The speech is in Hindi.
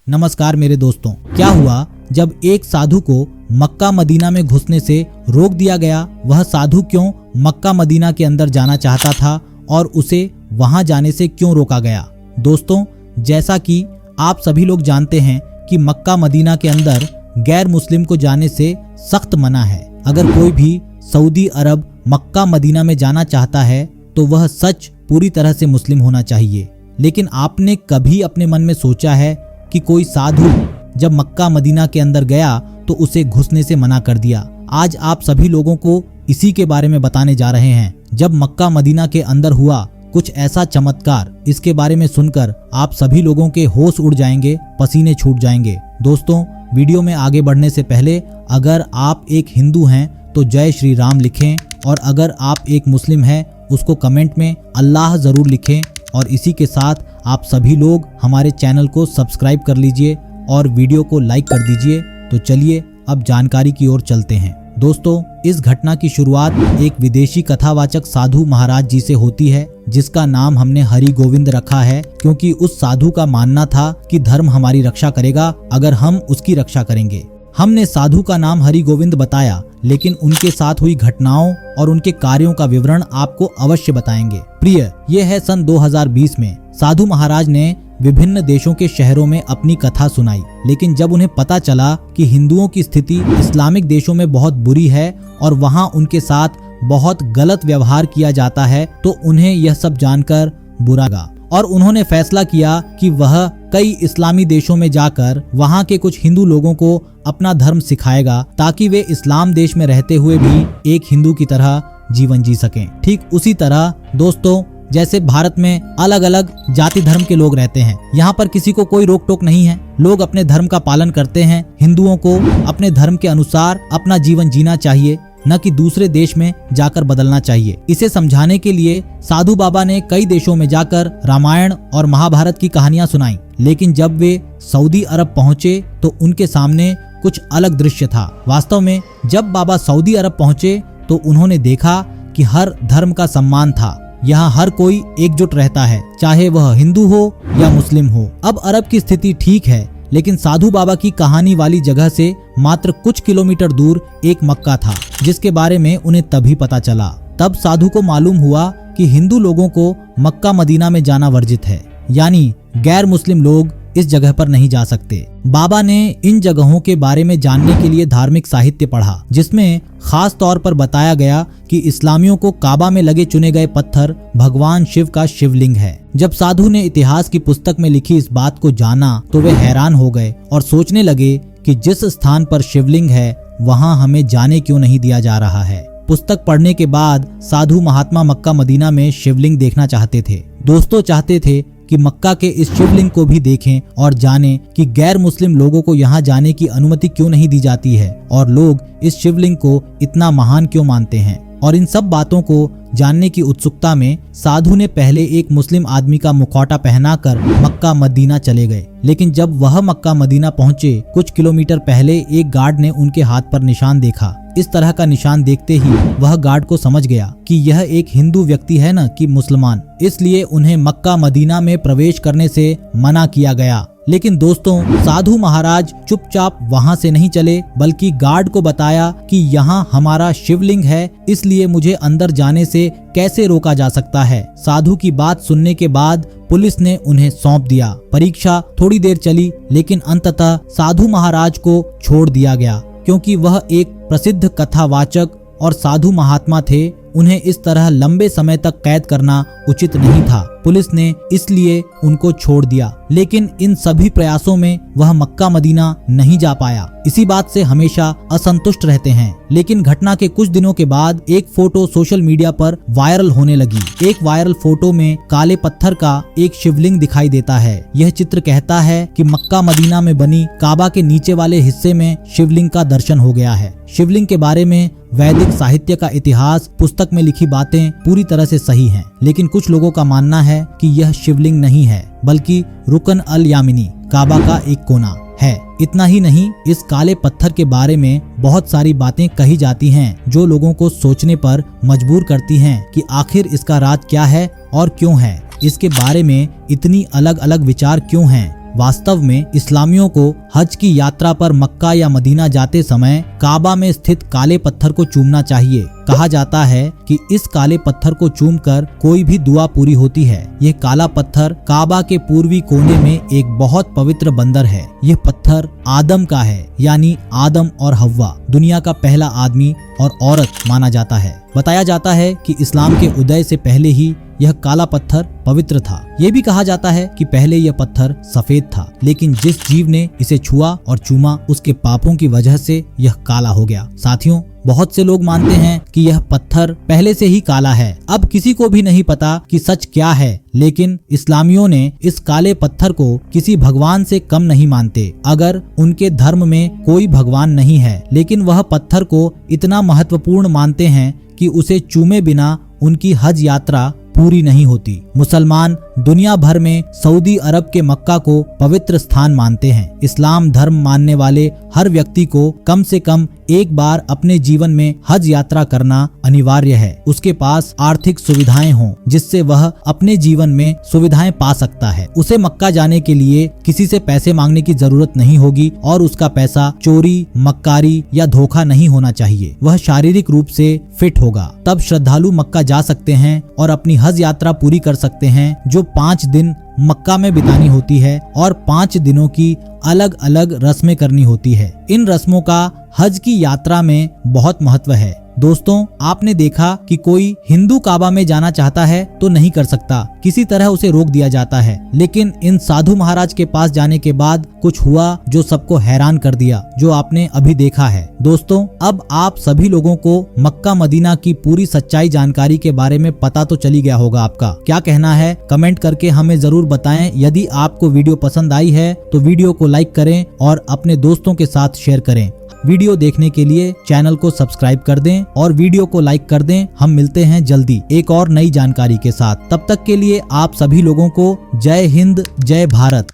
नमस्कार मेरे दोस्तों। क्या हुआ जब एक साधु को मक्का मदीना में घुसने से रोक दिया गया? वह साधु क्यों मक्का मदीना के अंदर जाना चाहता था और उसे वहां जाने से क्यों रोका गया? दोस्तों, जैसा कि आप सभी लोग जानते हैं कि मक्का मदीना के अंदर गैर मुस्लिम को जाने से सख्त मना है। अगर कोई भी सऊदी अरब मक्का मदीना में जाना चाहता है तो वह सच पूरी तरह से मुस्लिम होना चाहिए। लेकिन आपने कभी अपने मन में सोचा है कि कोई साधु जब मक्का मदीना के अंदर गया तो उसे घुसने से मना कर दिया? आज आप सभी लोगों को इसी के बारे में बताने जा रहे हैं। जब मक्का मदीना के अंदर हुआ कुछ ऐसा चमत्कार, इसके बारे में सुनकर आप सभी लोगों के होश उड़ जाएंगे, पसीने छूट जाएंगे। दोस्तों, वीडियो में आगे बढ़ने से पहले अगर आप एक हिंदू हैं तो जय श्री राम लिखें, और अगर आप एक मुस्लिम हैं उसको कमेंट में अल्लाह जरूर लिखें। और इसी के साथ आप सभी लोग हमारे चैनल को सब्सक्राइब कर लीजिए और वीडियो को लाइक कर दीजिए। तो चलिए अब जानकारी की ओर चलते हैं। दोस्तों, इस घटना की शुरुआत एक विदेशी कथावाचक साधु महाराज जी से होती है, जिसका नाम हमने हरि गोविंद रखा है क्योंकि उस साधु का मानना था कि धर्म हमारी रक्षा करेगा अगर हम उसकी रक्षा करेंगे। हमने साधु का नाम हरि गोविंद बताया, लेकिन उनके साथ हुई घटनाओं और उनके कार्यों का विवरण आपको अवश्य बताएंगे। प्रिय, ये है सन 2020 में साधु महाराज ने विभिन्न देशों के शहरों में अपनी कथा सुनाई। लेकिन जब उन्हें पता चला कि हिंदुओं की स्थिति इस्लामिक देशों में बहुत बुरी है और वहां उनके साथ बहुत गलत व्यवहार किया जाता है, तो उन्हें यह सब जानकर बुरा लगा और उन्होंने फैसला किया कि वह कई इस्लामी देशों में जाकर वहां के कुछ हिंदू लोगों को अपना धर्म सिखाएगा, ताकि वे इस्लाम देश में रहते हुए भी एक हिंदू की तरह जीवन जी सकें। ठीक उसी तरह दोस्तों, जैसे भारत में अलग अलग जाति धर्म के लोग रहते हैं, यहाँ पर किसी को कोई रोक टोक नहीं है। लोग अपने धर्म का पालन करते हैं। हिंदुओं को अपने धर्म के अनुसार अपना जीवन जीना चाहिए, न कि दूसरे देश में जाकर बदलना चाहिए। इसे समझाने के लिए साधु बाबा ने कई देशों में जाकर रामायण और महाभारत की कहानियां सुनाई। लेकिन जब वे सऊदी अरब पहुंचे तो उनके सामने कुछ अलग दृश्य था। वास्तव में जब बाबा सऊदी अरब पहुंचे तो उन्होंने देखा कि हर धर्म का सम्मान था। यहाँ हर कोई एकजुट रहता है, चाहे वह हिंदू हो या मुस्लिम हो। अब अरब की स्थिति ठीक है, लेकिन साधु बाबा की कहानी वाली जगह से मात्र कुछ किलोमीटर दूर एक मक्का था, जिसके बारे में उन्हें तभी पता चला। तब साधु को मालूम हुआ कि हिंदू लोगों को मक्का मदीना में जाना वर्जित है, यानी गैर मुस्लिम लोग इस जगह पर नहीं जा सकते। बाबा ने इन जगहों के बारे में जानने के लिए धार्मिक साहित्य पढ़ा, जिसमें खास तौर पर बताया गया कि इस्लामियों को काबा में लगे चुने गए पत्थर भगवान शिव का शिवलिंग है। जब साधु ने इतिहास की पुस्तक में लिखी इस बात को जाना तो वे हैरान हो गए और सोचने लगे कि जिस स्थान पर शिवलिंग है वहां हमें जाने क्यों नहीं दिया जा रहा है। पुस्तक पढ़ने के बाद साधु महात्मा मक्का मदीना में शिवलिंग देखना चाहते थे। दोस्तों चाहते थे कि मक्का के इस शिवलिंग को भी देखें और जानें कि गैर मुस्लिम लोगों को यहाँ जाने की अनुमति क्यों नहीं दी जाती है और लोग इस शिवलिंग को इतना महान क्यों मानते हैं। और इन सब बातों को जानने की उत्सुकता में साधु ने पहले एक मुस्लिम आदमी का मुखौटा पहनाकर मक्का मदीना चले गए। लेकिन जब वह मक्का मदीना पहुंचे, कुछ किलोमीटर पहले एक गार्ड ने उनके हाथ पर निशान देखा। इस तरह का निशान देखते ही वह गार्ड को समझ गया कि यह एक हिंदू व्यक्ति है न कि मुसलमान, इसलिए उन्हें मक्का मदीना में प्रवेश करने से मना किया गया। लेकिन दोस्तों, साधु महाराज चुपचाप वहां से नहीं चले, बल्कि गार्ड को बताया कि यहाँ हमारा शिवलिंग है, इसलिए मुझे अंदर जाने से कैसे रोका जा सकता है। साधु की बात सुनने के बाद पुलिस ने उन्हें सौंप दिया। परीक्षा थोड़ी देर चली, लेकिन अंततः साधु महाराज को छोड़ दिया गया, क्योंकि वह एक प्रसिद्ध कथावाचक और साधु महात्मा थे। उन्हें इस तरह लंबे समय तक कैद करना उचित नहीं था। पुलिस ने इसलिए उनको छोड़ दिया। लेकिन इन सभी प्रयासों में वह मक्का मदीना नहीं जा पाया। इसी बात से हमेशा असंतुष्ट रहते हैं। लेकिन घटना के कुछ दिनों के बाद एक फोटो सोशल मीडिया पर वायरल होने लगी। एक वायरल फोटो में काले पत्थर का एक शिवलिंग दिखाई देता है। यह चित्र कहता है कि मक्का मदीना में बनी काबा के नीचे वाले हिस्से में शिवलिंग का दर्शन हो गया है। शिवलिंग के बारे में वैदिक साहित्य का इतिहास, पुस्तक में लिखी बातें पूरी तरह से सही हैं। लेकिन कुछ लोगों का मानना है कि यह शिवलिंग नहीं है, बल्कि रुकन अल यामिनी, काबा का एक कोना है। इतना ही नहीं, इस काले पत्थर के बारे में बहुत सारी बातें कही जाती हैं, जो लोगों को सोचने पर मजबूर करती हैं कि आखिर इसका राज क्या है और क्यों है। इसके बारे में इतनी अलग अलग विचार क्यों हैं। वास्तव में इस्लामियों को हज की यात्रा पर मक्का या मदीना जाते समय काबा में स्थित काले पत्थर को चूमना चाहिए। कहा जाता है कि इस काले पत्थर को चूमकर कोई भी दुआ पूरी होती है। यह काला पत्थर काबा के पूर्वी कोने में एक बहुत पवित्र बंदर है। यह पत्थर आदम का है, यानी आदम और हव्वा दुनिया का पहला आदमी और औरत माना जाता है। बताया जाता है कि इस्लाम के उदय से पहले ही यह काला पत्थर पवित्र था। ये भी कहा जाता है कि पहले यह पत्थर सफेद था, लेकिन जिस जीव ने इसे छुआ और चूमा उसके पापों की वजह से यह काला हो गया। साथियों, बहुत से लोग मानते हैं कि यह पत्थर पहले से ही काला है। अब किसी को भी नहीं पता कि सच क्या है, लेकिन इस्लामियों ने इस काले पत्थर को किसी भगवान से कम नहीं मानते। अगर उनके धर्म में कोई भगवान नहीं है, लेकिन वह पत्थर को इतना महत्वपूर्ण मानते हैं कि उसे चूमे बिना उनकी हज यात्रा पूरी नहीं होती। मुसलमान दुनिया भर में सऊदी अरब के मक्का को पवित्र स्थान मानते हैं। इस्लाम धर्म मानने वाले हर व्यक्ति को कम से कम एक बार अपने जीवन में हज यात्रा करना अनिवार्य है। उसके पास आर्थिक सुविधाएं हों जिससे वह अपने जीवन में सुविधाएं पा सकता है। उसे मक्का जाने के लिए किसी से पैसे मांगने की जरूरत नहीं होगी और उसका पैसा चोरी, मक्कारी या धोखा नहीं होना चाहिए। वह शारीरिक रूप से फिट होगा, तब श्रद्धालु मक्का जा सकते हैं और अपनी हज यात्रा पूरी कर सकते हैं, जो 5 दिन मक्का में बितानी होती है और 5 दिनों की अलग अलग रस्में करनी होती है। इन रस्मों का हज की यात्रा में बहुत महत्व है। दोस्तों, आपने देखा कि कोई हिंदू काबा में जाना चाहता है तो नहीं कर सकता, किसी तरह उसे रोक दिया जाता है। लेकिन इन साधु महाराज के पास जाने के बाद कुछ हुआ जो सबको हैरान कर दिया, जो आपने अभी देखा है। दोस्तों, अब आप सभी लोगों को मक्का मदीना की पूरी सच्चाई जानकारी के बारे में पता तो चली गया होगा। आपका क्या कहना है कमेंट करके हमें जरूर बताएं। यदि आपको वीडियो पसंद आई है तो वीडियो को लाइक करें और अपने दोस्तों के साथ शेयर करें। वीडियो देखने के लिए चैनल को सब्सक्राइब कर दें और वीडियो को लाइक कर दें। हम मिलते हैं जल्दी एक और नई जानकारी के साथ। तब तक के लिए आप सभी लोगों को जय हिंद, जय भारत।